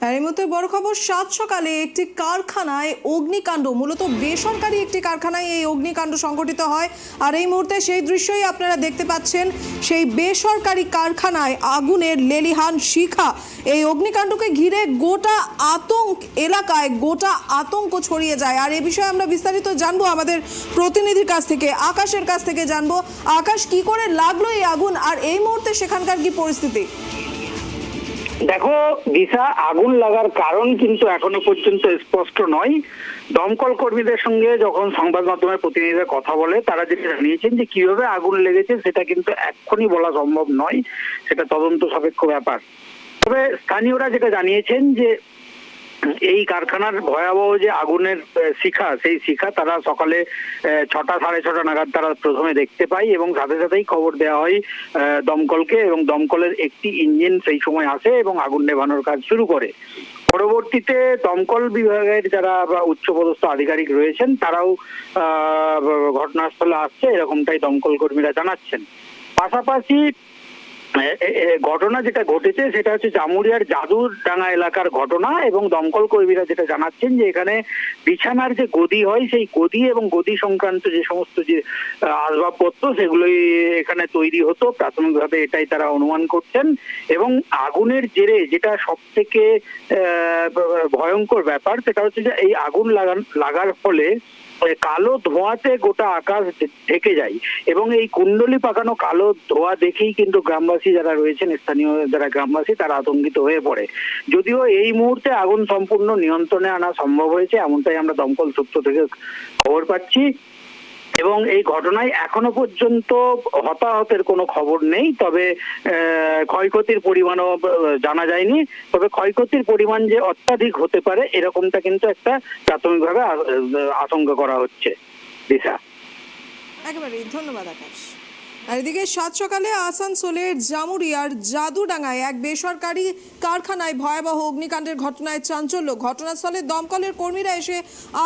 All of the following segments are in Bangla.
আর এই মুহূর্তে বড় খবর, সাত সকালে একটি কারখানায় অগ্নিকাণ্ড, মূলত বেসরকারি একটি কারখানায় এই অগ্নিকাণ্ড সংঘটিত হয়। আর এই মুহূর্তে সেই দৃশ্যই আপনারা দেখতে পাচ্ছেন, সেই বেসরকারি কারখানায় আগুনের লেলিহান শিখা। এই অগ্নিকাণ্ডকে ঘিরে গোটা এলাকায় আতঙ্ক ছড়িয়ে যায়। আর এই বিষয়ে আমরা বিস্তারিত জানবো আমাদের প্রতিনিধির কাছ থেকে, আকাশের কাছ থেকে জানবো। আকাশ, কি করে লাগলো এই আগুন আর এই মুহূর্তে সেখানকার কি পরিস্থিতি? দেখো দিশা, আগুন লাগার কারণ কিন্তু এখনো পর্যন্ত স্পষ্ট নয়। দমকল কর্মীদের সঙ্গে যখন সংবাদ মাধ্যমের প্রতিনিধিরা কথা বলে, তারা যেটা জানিয়েছেন যে কিভাবে আগুন লেগেছে সেটা কিন্তু এক্ষুনি বলা সম্ভব নয়, সেটা তদন্ত সাপেক্ষ ব্যাপার। তবে স্থানীয়রা যেটা জানিয়েছেন যে এই কারখানার ভয়াবহ যে আগুনের শিখা, সেই শিখা তারা সকালে 6টা সাড়ে 6টা নাগাদ তারা প্রথমে দেখতে পায় এবং সাথে সাথেই খবর দেওয়া হয় দমকলকে, এবং দমকলের একটি ইঞ্জিন সেই সময় আসে এবং আগুন নেভানোর কাজ শুরু করে। পরবর্তীতে দমকল বিভাগের যারা উচ্চপদস্থ আধিকারিক রয়েছেন তারাও ঘটনাস্থলে আসছে, এরকমটাই দমকল কর্মীরা জানাচ্ছেন। পাশাপাশি ঘটনা যেটা ঘটেছে সেটা হচ্ছে জামুরিয়ার জাদুরডাঙ্গা এলাকার ঘটনা, এবং দমকল কর্মীরা যেটা জানাচ্ছেন যে এখানে বিছানার যে গদি হয়, সেই গদি এবং গদি সংক্রান্ত যে সমস্ত যে আসবাবপত্র সেগুলোই এখানে তৈরি হতো, প্রাথমিকভাবে এটাই তারা অনুমান করছেন। এবং আগুনের জেরে যেটা সব থেকে ভয়ঙ্কর ব্যাপার, সেটা হচ্ছে যে এই আগুন লাগার ফলে কালো ধোঁয়াতে গোটা আকাশ ঢেকে যায়, এবং এই কুণ্ডলি পাকানো কালো ধোঁয়া দেখেই কিন্তু গ্রামবাসী যারা রয়েছেন, স্থানীয় যারা গ্রামবাসী, তারা আতঙ্কিত হয়ে পড়ে। যদিও এই মুহূর্তে আগুন সম্পূর্ণ নিয়ন্ত্রণে আনা সম্ভব হয়েছে, এমনটাই আমরা দমকল সূত্র থেকে খবর পাচ্ছি। এবং এই ঘটনায় এখনো পর্যন্ত হতাহতের কোনো খবর নেই, তবে ক্ষয়ক্ষতির পরিমাণও জানা যায়নি। তবে ক্ষয়ক্ষতির পরিমাণ যে অত্যাধিক হতে পারে এরকমটা কিন্তু একটা প্রাথমিকভাবে আশঙ্কা করা হচ্ছে। দিশা, একেবারেই ধন্যবাদ আকাশ। আর এদিকে সাত সকালে আসানসোলের জামুরিয়ার জাদুডাঙ্গায় এক বেসরকারি কারখানায় ভয়াবহ অগ্নিকাণ্ডের ঘটনায় চাঞ্চল্য। ঘটনাস্থলে দমকলের কর্মীরা এসে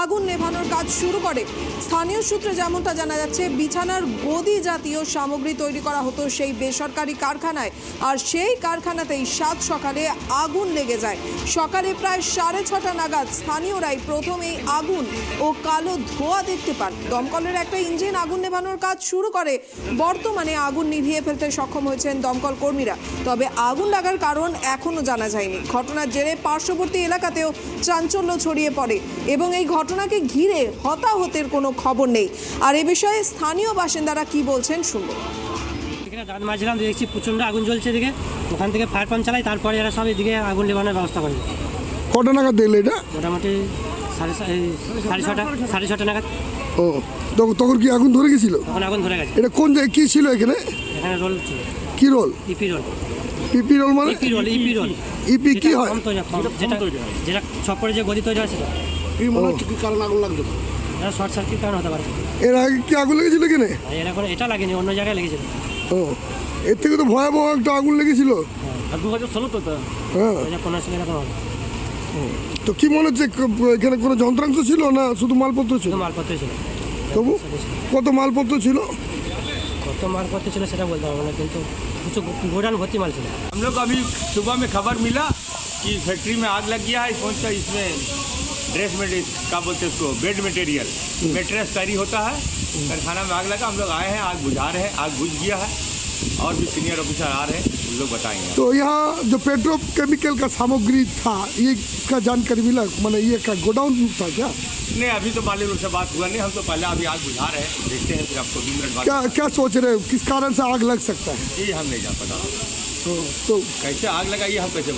আগুন নেভানোর কাজ শুরু করে। স্থানীয় সূত্রে যেমনটা জানা যাচ্ছে, বিছানার গদি জাতীয় সামগ্রী তৈরি করা হতো সেই বেসরকারি কারখানায়, আর সেই কারখানাতেই সাত সকালে আগুন লেগে যায়। সকালে প্রায় 6:30 নাগাদ স্থানীয়রাই প্রথম এই আগুন ও কালো ধোঁয়া দেখতে পান। দমকলের একটা ইঞ্জিন আগুন নেভানোর কাজ শুরু করে। বর্তমানে আগুন নিভিয়ে ফেলতে সক্ষম হয়েছেন দমকল কর্মীরা, তবে আগুন লাগার কারণ এখনো জানা যায়নি। ঘটনার জেরে পার্শ্ববর্তী এলাকাতেও চাঞ্চল্য ছড়িয়ে পড়ে এবং এই ঘটনাকে ঘিরে হতাহতের কোনো খবর নেই। আর এ বিষয়ে স্থানীয় বাসিন্দারা কি বলছেন শুনবো। এখানে দাঁত মারছিলাম, দেখছি প্রচণ্ড আগুন জ্বলছে এদিকে, ওখান থেকে ফায়ার পাম্প চালাই, তারপরে এরা সব এদিকে আগুন নেভানোর ব্যবস্থা করে। কটা নাগাদ দেখলে এটা? মোটামুটি সাড়ে ছটা নাগাদ। ও, তখন কি আগুন ধরে গেছিল? তখন আগুন ধরে গেছে। এটা কোন জায়গায় কি ছিল এখানে? এখানে রোল ছিল। কি রোল? EP role. পিপি রোল মানে? EP role. ইপি কি হয়? যেটা ছপরে যে গদি তৈরি হয় সেটা। কি কারণ আগুন লাগলো? এটা শর্ট সার্কিট কারণ হতে পারে। এর আগে কি আগুন লেগেছিল এখানে? এটা লাগেনি, অন্য জায়গায় লেগেছিল। ও, এর থেকে তো ভয়াবহ একটা আগুন লেগেছিল। 2016 তো। হ্যাঁ, 2015 সালে এরকম হবে। তো কি মনে হচ্ছে এখানে কোনো যন্ত্রাংশ ছিল না শুধু মালপত্র ছিল? মালপত্র ছিল। তবু কত মালপত্র ছিল? কত মালপত্র ছিল সেটা বলতে পারবো না, কিন্তু কিছু গোডাউन भर्ती माल ছিল। हम लोग अभी सुबह में खबर मिला कि फैक्ट्री में आग लग गया है। पहुंचता इसमें ड्रेस मटेरियल, क्या बोलते हैं उसको, बेड मटेरियल, मेट्रेस तैयारी होता है। कारखाना में आग लगा, हम लोग आए हैं, आग बुझा रहे हैं। आग बुझ गया है और भी सीनियर ऑफिसर आ रहे हैं, उन लोग बताएंगे। तो यहाँ जो पेट्रोकेमिकल का सामग्री था, ये इसका जानकारी मिला? मैंने ये का गोडाउन था क्या? नहीं, अभी तो मालिक लोग से बात हुआ नहीं, हम तो पहले अभी आग बुझा रहे हैं, देखते हैं, फिर आपको 2 मिनट बाद। क्या सोच रहे हो, किस कारण से आग लग सकता है? ये हम नहीं जा पता, तो कैसे आग लगा ये हम कैसे